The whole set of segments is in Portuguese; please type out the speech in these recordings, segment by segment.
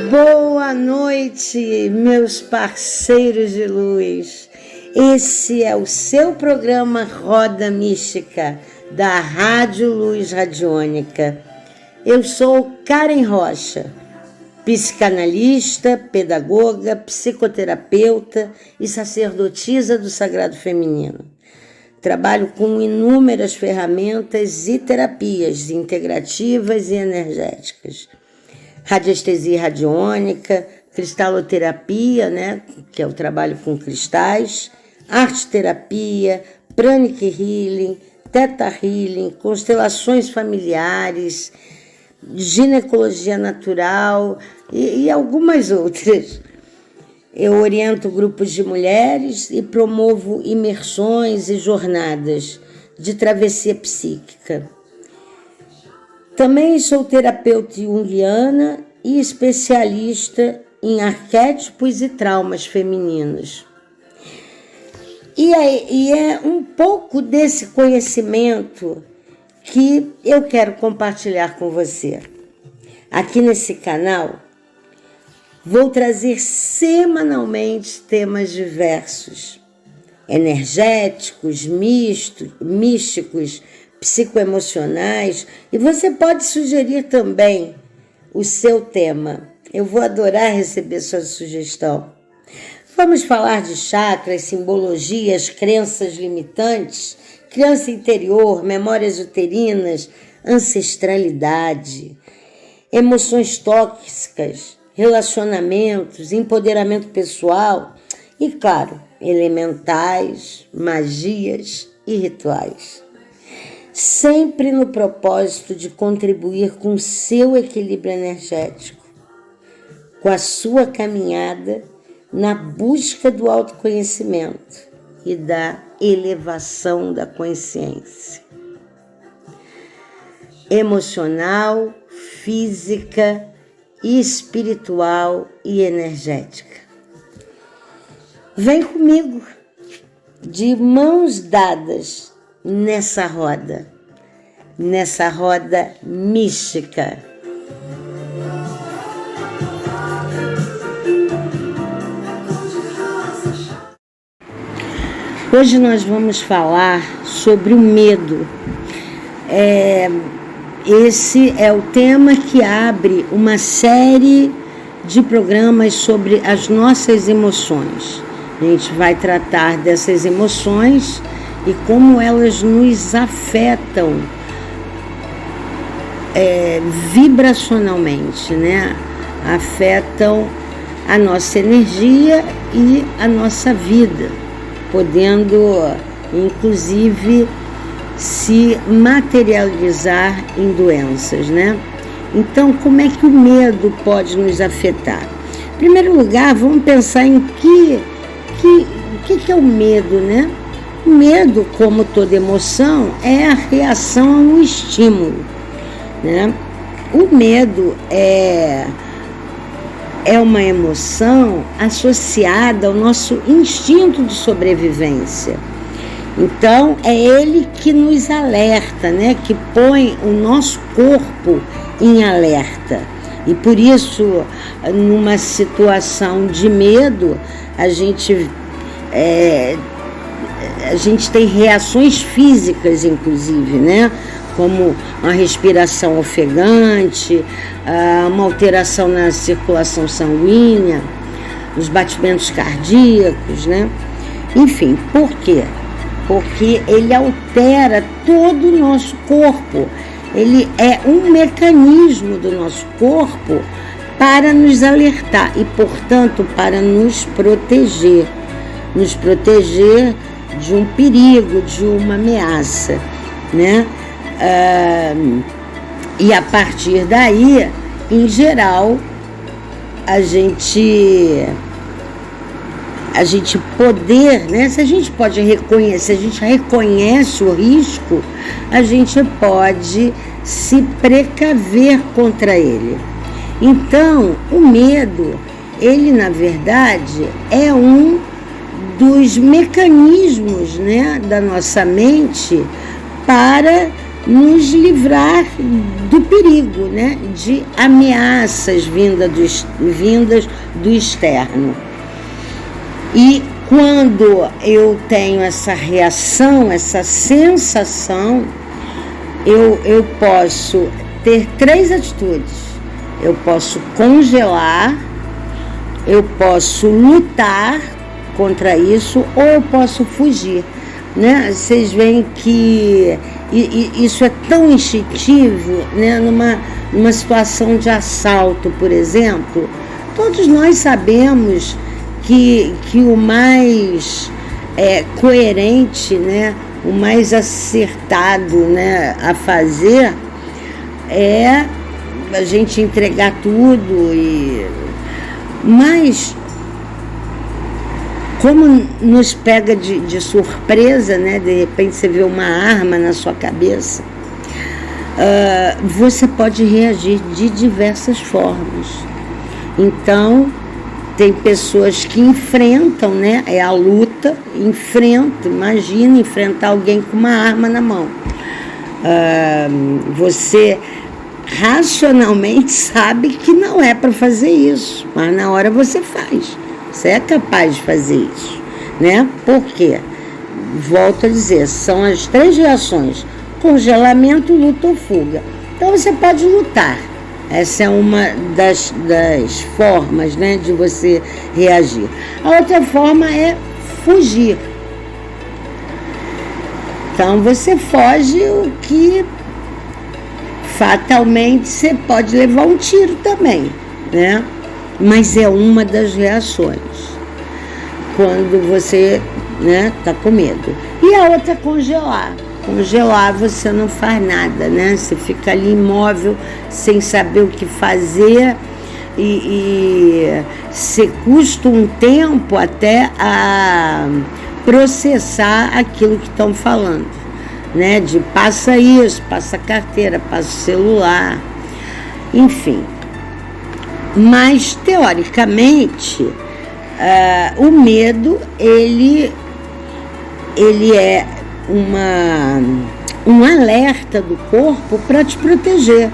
Boa noite, meus parceiros de luz. Esse é o seu programa Roda Mística, da Rádio Luz Radiônica. Eu sou Karen Rocha, psicanalista, pedagoga, psicoterapeuta e sacerdotisa do Sagrado Feminino. Trabalho com inúmeras ferramentas e terapias integrativas e energéticas. Radiestesia radiônica, cristaloterapia, né, que é o trabalho com cristais, arte-terapia, pranic healing, theta healing, constelações familiares, ginecologia natural e algumas outras. Eu oriento grupos de mulheres e promovo imersões e jornadas de travessia psíquica. Também sou terapeuta junguiana e especialista em arquétipos e traumas femininos. E é um pouco desse conhecimento que eu quero compartilhar com você. Aqui nesse canal, vou trazer semanalmente temas diversos, energéticos, místicos, psicoemocionais, e você pode sugerir também o seu tema. Eu vou adorar receber sua sugestão. Vamos falar de chakras, simbologias, crenças limitantes, criança interior, memórias uterinas, ancestralidade, emoções tóxicas, relacionamentos, empoderamento pessoal e, claro, elementais, magias e rituais. Sempre no propósito de contribuir com o seu equilíbrio energético, com a sua caminhada na busca do autoconhecimento e da elevação da consciência emocional, física, espiritual e energética. Vem comigo, de mãos dadas, nessa roda mística. Hoje nós vamos falar sobre o medo. Esse é o tema que abre uma série de programas sobre as nossas emoções. A gente vai tratar dessas emoções e como elas nos afetam vibracionalmente, né? Afetam a nossa energia e a nossa vida, podendo, inclusive, se materializar em doenças, né? Então, como é que o medo pode nos afetar? Em primeiro lugar, vamos pensar em o que é o medo, né? O medo, como toda emoção, é a reação a um estímulo, né? O medo é uma emoção associada ao nosso instinto de sobrevivência. Então, é ele que nos alerta, né? Que põe o nosso corpo em alerta. E por isso, numa situação de medo, a gente tem reações físicas, inclusive, né? Como uma respiração ofegante, uma alteração na circulação sanguínea, os batimentos cardíacos, né? Enfim, por quê? Porque ele altera todo o nosso corpo. Ele é um mecanismo do nosso corpo para nos alertar e, portanto, para nos proteger de um perigo, de uma ameaça, né? E a partir daí, em geral, a gente poder, né? Se a gente pode reconhecer, se a gente reconhece o risco, a gente pode se precaver contra ele. Então, o medo, ele na verdade é um dos mecanismos, né, da nossa mente para nos livrar do perigo, né, de ameaças vindas do externo. E quando eu tenho essa reação, essa sensação, eu posso ter 3 atitudes. Eu posso congelar, eu posso lutar contra isso, ou eu posso fugir, né? Vocês veem que isso é tão instintivo, né? Numa situação de assalto, por exemplo, todos nós sabemos que o mais coerente, né? O mais acertado, né, a fazer é a gente entregar tudo, mas como nos pega de surpresa, né? De repente você vê uma arma na sua cabeça, você pode reagir de diversas formas. Então, tem pessoas que enfrentam, né? É a luta, imagina enfrentar alguém com uma arma na mão. Você racionalmente sabe que não é para fazer isso, mas na hora você faz. Você é capaz de fazer isso, né? Por quê? Volto a dizer, são as 3 reações: congelamento, luta ou fuga. Então você pode lutar. Essa é uma das formas, né, de você reagir. A outra forma é fugir. Então você foge, o que fatalmente você pode levar um tiro também, né? Mas é uma das reações quando você, né, tá com medo. E a outra é congelar. Congelar, você não faz nada, né? Você fica ali imóvel, sem saber o que fazer, e você custa um tempo até a processar aquilo que estão falando, né? De passa isso, passa a carteira, passa o celular, enfim. Mas, teoricamente, o medo, ele é um alerta do corpo para te proteger,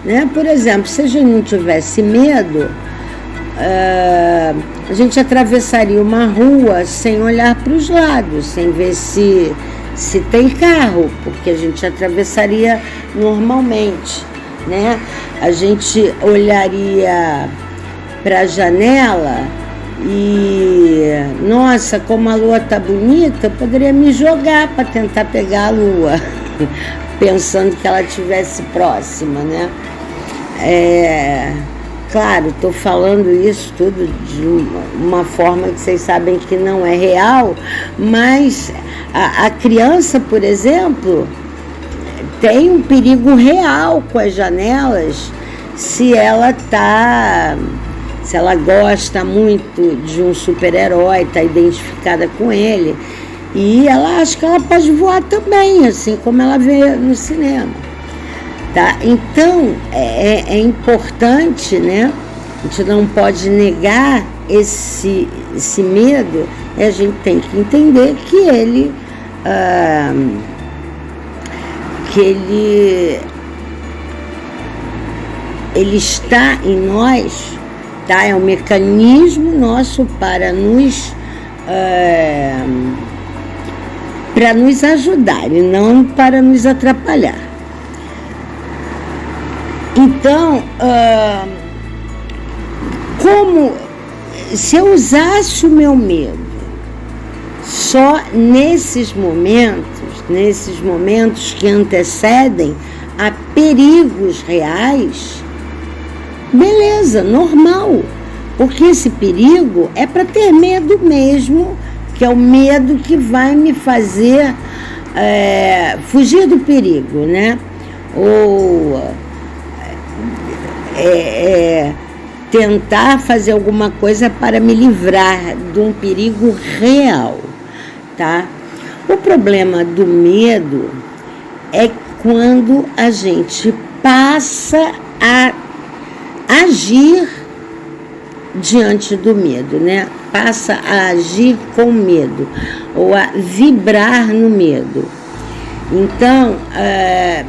né? Por exemplo, se a gente não tivesse medo, a gente atravessaria uma rua sem olhar para os lados, sem ver se tem carro, porque a gente atravessaria normalmente, né? A gente olharia para a janela e, nossa, como a lua tá bonita, eu poderia me jogar para tentar pegar a lua, pensando que ela estivesse próxima, né? Claro, estou falando isso tudo de uma forma que vocês sabem que não é real, mas a criança, por exemplo, tem um perigo real com as janelas se ela gosta muito de um super-herói, está identificada com ele, e ela acha que ela pode voar também, assim como ela vê no cinema, tá? Então, é importante, né? A gente não pode negar esse medo, e a gente tem que entender que ele está em nós, tá? É um mecanismo nosso para nos ajudar e não para nos atrapalhar. Então, como se eu usasse o meu medo só nesses momentos que antecedem a perigos reais, beleza, normal, porque esse perigo é para ter medo mesmo, que é o medo que vai me fazer fugir do perigo, né? Ou tentar fazer alguma coisa para me livrar de um perigo real, tá? O problema do medo é quando a gente passa a agir diante do medo, né? Passa a agir com medo, ou a vibrar no medo. Então,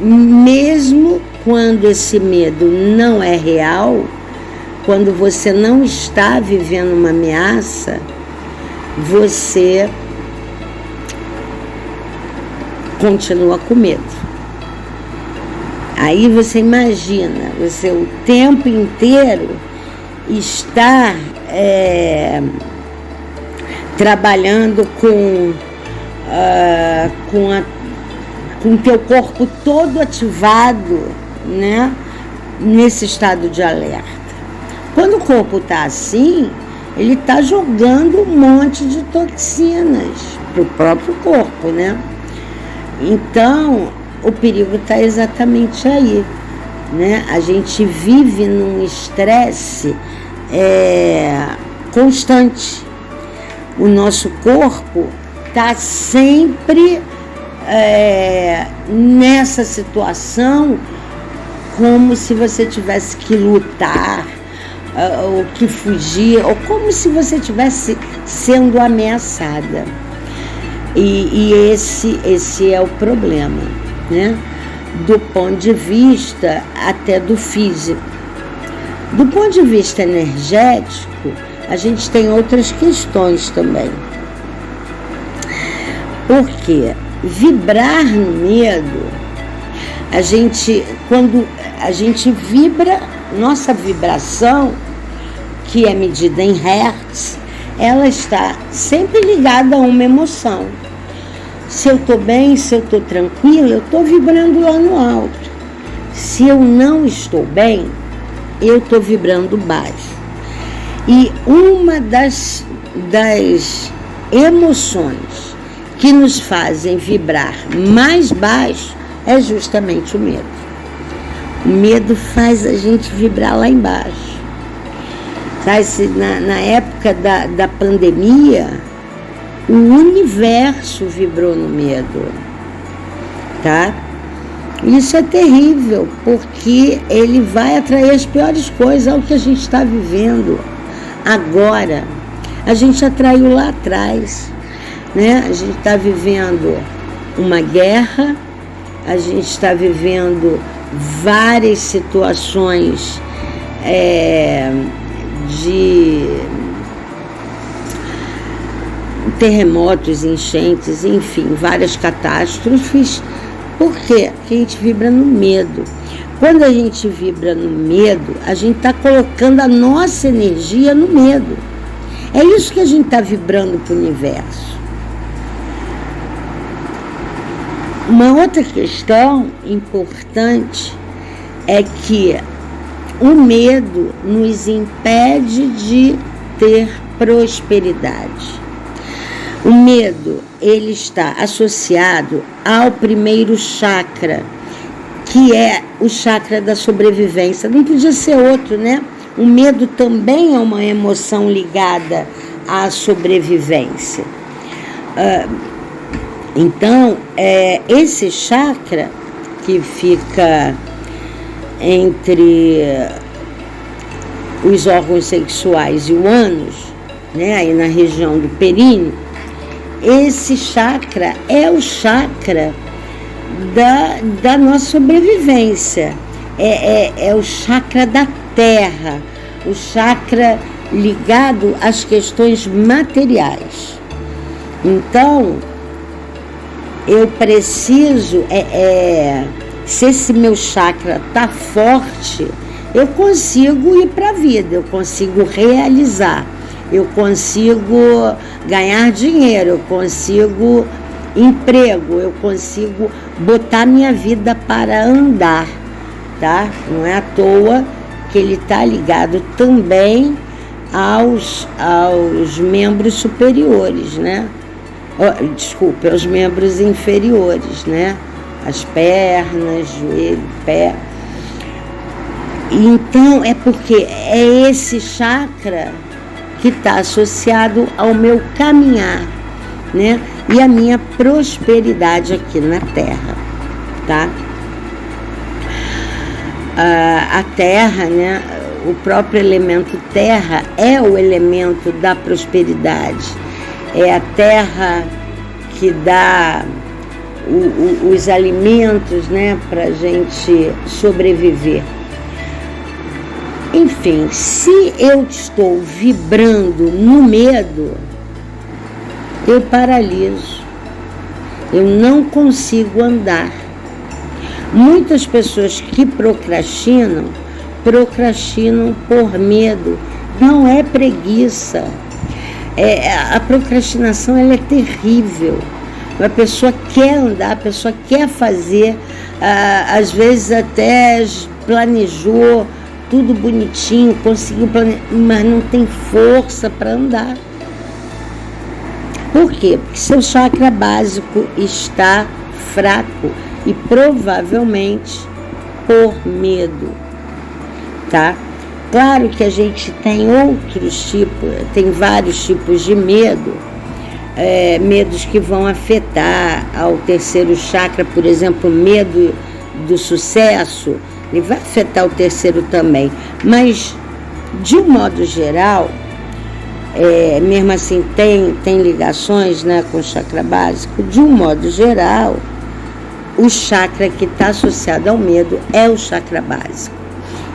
mesmo quando esse medo não é real, quando você não está vivendo uma ameaça, você continua com medo. Aí você imagina, você o tempo inteiro estar trabalhando com o teu corpo todo ativado, né, nesse estado de alerta. Quando o corpo está assim, ele está jogando um monte de toxinas para o próprio corpo, né? Então, o perigo está exatamente aí, né? A gente vive num estresse constante. O nosso corpo está sempre nessa situação, como se você tivesse que lutar, ou que fugir, ou como se você estivesse sendo ameaçada. E esse é o problema, né? Do ponto de vista até do físico. Do ponto de vista energético, a gente tem outras questões também. Porque vibrar no medo, quando a gente vibra, nossa vibração, que é medida em hertz, ela está sempre ligada a uma emoção. Se eu estou bem, se eu estou tranquila, eu estou vibrando lá no alto. Se eu não estou bem, eu estou vibrando baixo. E uma das emoções que nos fazem vibrar mais baixo é justamente o medo. O medo faz a gente vibrar lá embaixo. Na época da pandemia, o universo vibrou no medo, tá? Isso é terrível, porque ele vai atrair as piores coisas ao que a gente está vivendo agora. A gente atraiu lá atrás, né? A gente está vivendo uma guerra, a gente está vivendo várias situações de terremotos, enchentes, enfim, várias catástrofes. Por quê? Porque a gente vibra no medo. Quando a gente vibra no medo, a gente está colocando a nossa energia no medo. É isso que a gente está vibrando para o universo. Uma outra questão importante é que o medo nos impede de ter prosperidade. O medo, ele está associado ao primeiro chakra, que é o chakra da sobrevivência. Não podia ser outro, né? O medo também é uma emoção ligada à sobrevivência. Então, esse chakra que fica entre os órgãos sexuais e o ânus, né, aí na região do períneo, esse chakra é o chakra da nossa sobrevivência, é o chakra da terra, o chakra ligado às questões materiais. Então, eu preciso, se esse meu chakra está forte, eu consigo ir para a vida, eu consigo realizar, eu consigo ganhar dinheiro, eu consigo emprego, eu consigo botar minha vida para andar, tá? Não é à toa que ele está ligado também aos membros superiores, né? Desculpe, aos membros inferiores, né? As pernas, joelho, pé. Então, é porque é esse chakra que está associado ao meu caminhar, né? E a minha prosperidade aqui na Terra, tá? A Terra, né? o próprio elemento terra é o elemento da prosperidade. É a terra que dá os alimentos, né, para a gente sobreviver. Enfim, se eu estou vibrando no medo, eu paraliso, eu não consigo andar. Muitas pessoas que procrastinam por medo, não é preguiça. A procrastinação, ela é terrível. A pessoa quer andar, a pessoa quer fazer, às vezes até planejou tudo bonitinho, conseguiu planejar, mas não tem força para andar. Por quê? Porque seu chakra básico está fraco e provavelmente por medo, tá? Claro que a gente tem outros tipos, tem vários tipos de medo, medos que vão afetar ao terceiro chakra, por exemplo, medo do sucesso, ele vai afetar o terceiro também, mas de um modo geral, mesmo assim tem ligações, né, com o chakra básico, de um modo geral, o chakra que está associado ao medo é o chakra básico.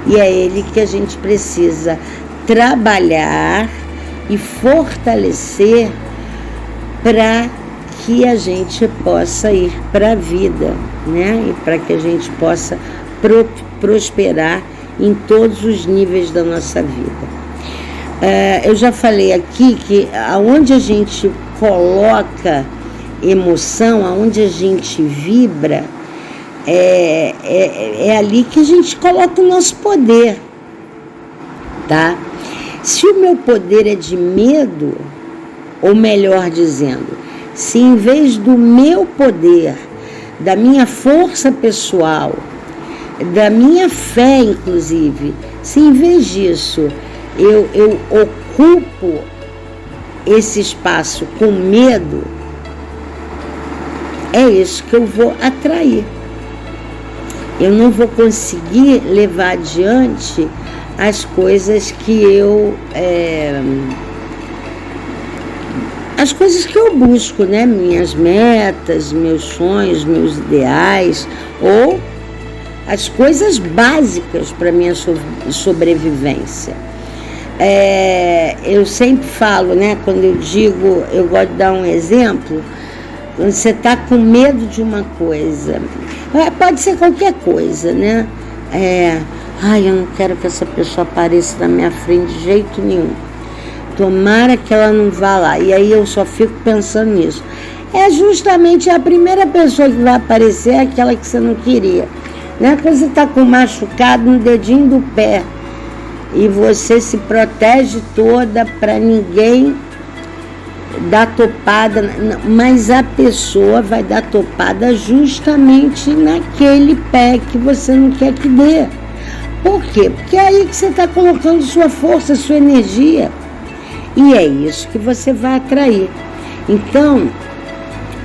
E é ele que a gente precisa trabalhar e fortalecer para que a gente possa ir para a vida, né? E para que a gente possa prosperar em todos os níveis da nossa vida. Eu já falei aqui que aonde a gente coloca emoção, aonde a gente vibra, é ali que a gente coloca o nosso poder, tá? Se o meu poder é de medo, ou melhor dizendo, se em vez do meu poder, da minha força pessoal, da minha fé inclusive, se em vez disso eu ocupo esse espaço com medo, é isso que eu vou atrair. Eu não vou conseguir levar adiante as coisas que as coisas que eu busco, né? Minhas metas, meus sonhos, meus ideais, ou as coisas básicas para minha sobrevivência. Eu sempre falo, né? Quando eu digo, eu gosto de dar um exemplo. Quando você está com medo de uma coisa, pode ser qualquer coisa, né? Eu não quero que essa pessoa apareça na minha frente de jeito nenhum. Tomara que ela não vá lá. E aí eu só fico pensando nisso. Justamente a primeira pessoa que vai aparecer é aquela que você não queria. Né? Quando você está com machucado no dedinho do pé e você se protege toda para ninguém dar topada, mas a pessoa vai dar topada justamente naquele pé que você não quer que dê. Por quê? Porque é aí que você está colocando sua força, sua energia. E é isso que você vai atrair. Então,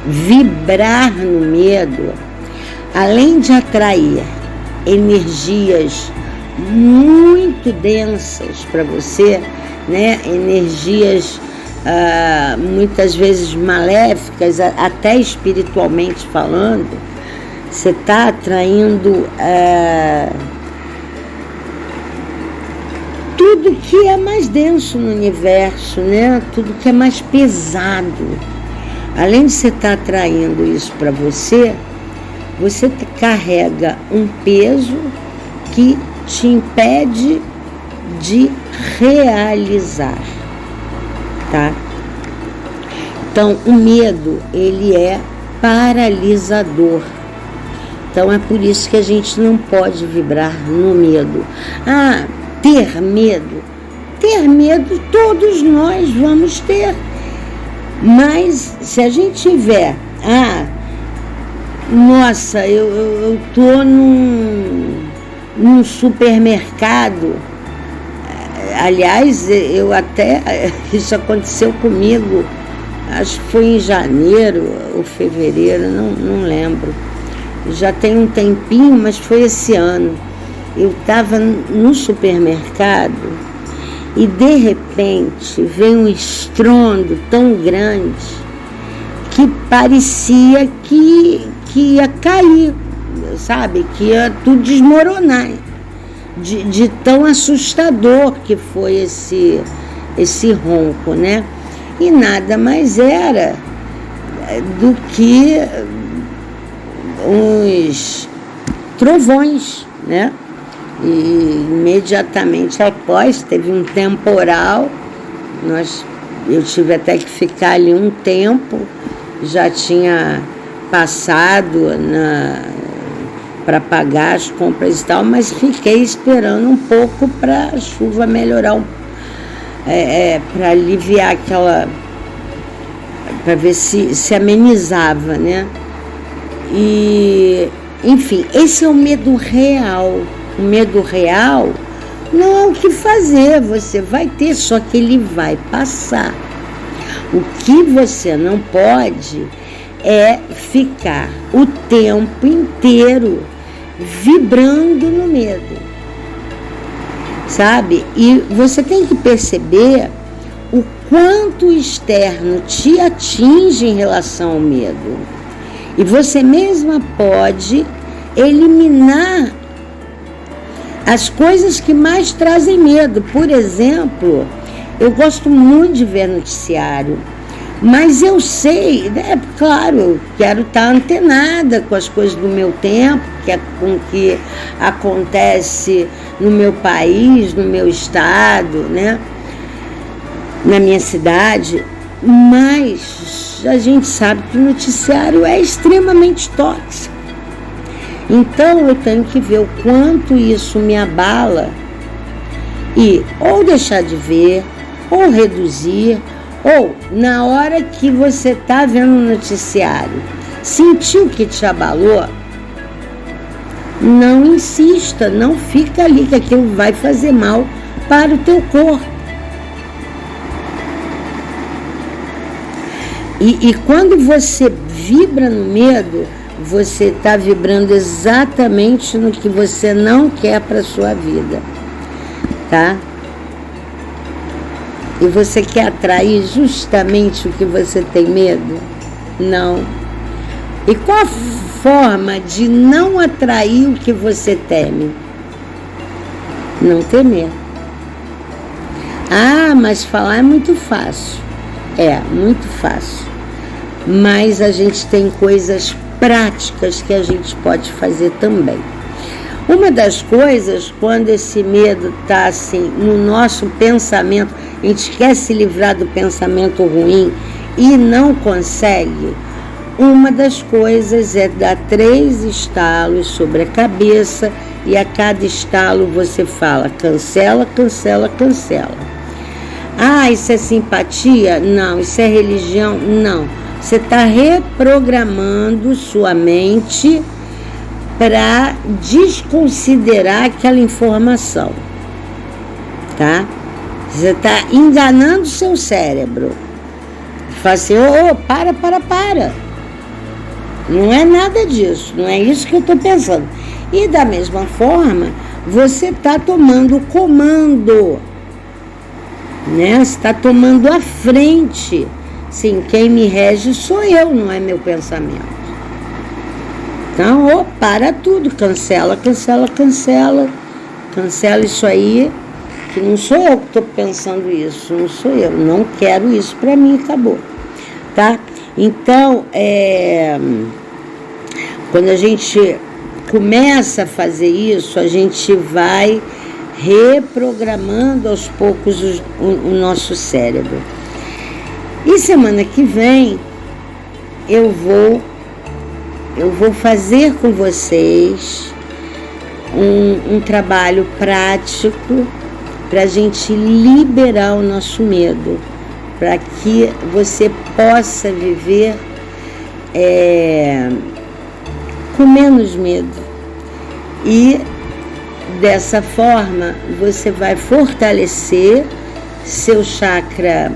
vibrar no medo, além de atrair energias muito densas para você, né? Energias muitas vezes maléficas, até espiritualmente falando, você está atraindo tudo que é mais denso no universo, né? Tudo que é mais pesado. Além de você estar atraindo isso para você, você carrega um peso que te impede de realizar, tá? Então, o medo, ele é paralisador. Então, é por isso que a gente não pode vibrar no medo. Ter medo. Ter medo, todos nós vamos ter. Mas, se a gente tiver, nossa, eu tô num supermercado. Aliás, isso aconteceu comigo, acho que foi em janeiro ou fevereiro, não lembro. Já tem um tempinho, mas foi esse ano. eu estava no supermercado e de repente veio um estrondo tão grande que parecia que ia cair, sabe? Que ia tudo desmoronar, de tão assustador que foi esse ronco, né? E nada mais era do que uns trovões, né? E imediatamente após teve um temporal, eu tive até que ficar ali um tempo, já tinha passado para pagar as compras e tal, mas fiquei esperando um pouco para a chuva melhorar, para aliviar aquela, para ver se amenizava, né? E, enfim, esse é o medo real. O medo real não é o que fazer, você vai ter, só que ele vai passar. O que você não pode é ficar o tempo inteiro vibrando no medo, sabe? E você tem que perceber o quanto o externo te atinge em relação ao medo. E você mesma pode eliminar as coisas que mais trazem medo. Por exemplo, eu gosto muito de ver noticiário, mas eu sei, né, claro, eu quero estar antenada com as coisas do meu tempo, com o que acontece no meu país, no meu estado, né, na minha cidade, mas a gente sabe que o noticiário é extremamente tóxico. Então eu tenho que ver o quanto isso me abala e ou deixar de ver, ou reduzir, ou na hora que você está vendo o noticiário, sentiu que te abalou, não insista, não fica ali, que aquilo vai fazer mal para o teu corpo. E quando você vibra no medo, você está vibrando exatamente no que você não quer para a sua vida, tá? E você quer atrair justamente o que você tem medo? Não. E qual a forma de não atrair o que você teme? Não temer. Ah, mas falar é muito fácil. É, muito fácil. Mas a gente tem coisas práticas que a gente pode fazer também. Uma das coisas, quando esse medo está assim no nosso pensamento, a gente quer se livrar do pensamento ruim e não consegue, uma das coisas é dar 3 estalos sobre a cabeça e a cada estalo você fala cancela, cancela, cancela. Ah, isso é simpatia? Não. Isso é religião? Não. Você está reprogramando sua mente para desconsiderar aquela informação, tá? Você está enganando o seu cérebro. Fala assim, para. Não é nada disso, não é isso que eu estou pensando. E da mesma forma, você está tomando o comando, né? Você está tomando a frente. Sim, quem me rege sou eu, não é meu pensamento. Então, para tudo, cancela, cancela, cancela. Cancela isso aí, que não sou eu que estou pensando isso, não sou eu, não quero isso para mim, acabou. Tá? Então, quando a gente começa a fazer isso, a gente vai reprogramando aos poucos o nosso cérebro. E semana que vem eu vou fazer com vocês um trabalho prático para a gente liberar o nosso medo, para que você possa viver com menos medo. E dessa forma você vai fortalecer seu chakra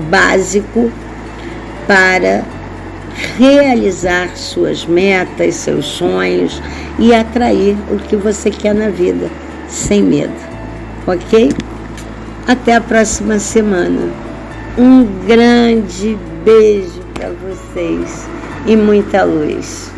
básico para realizar suas metas, seus sonhos e atrair o que você quer na vida. sem medo, ok? Até a próxima semana. Um grande beijo para vocês e muita luz.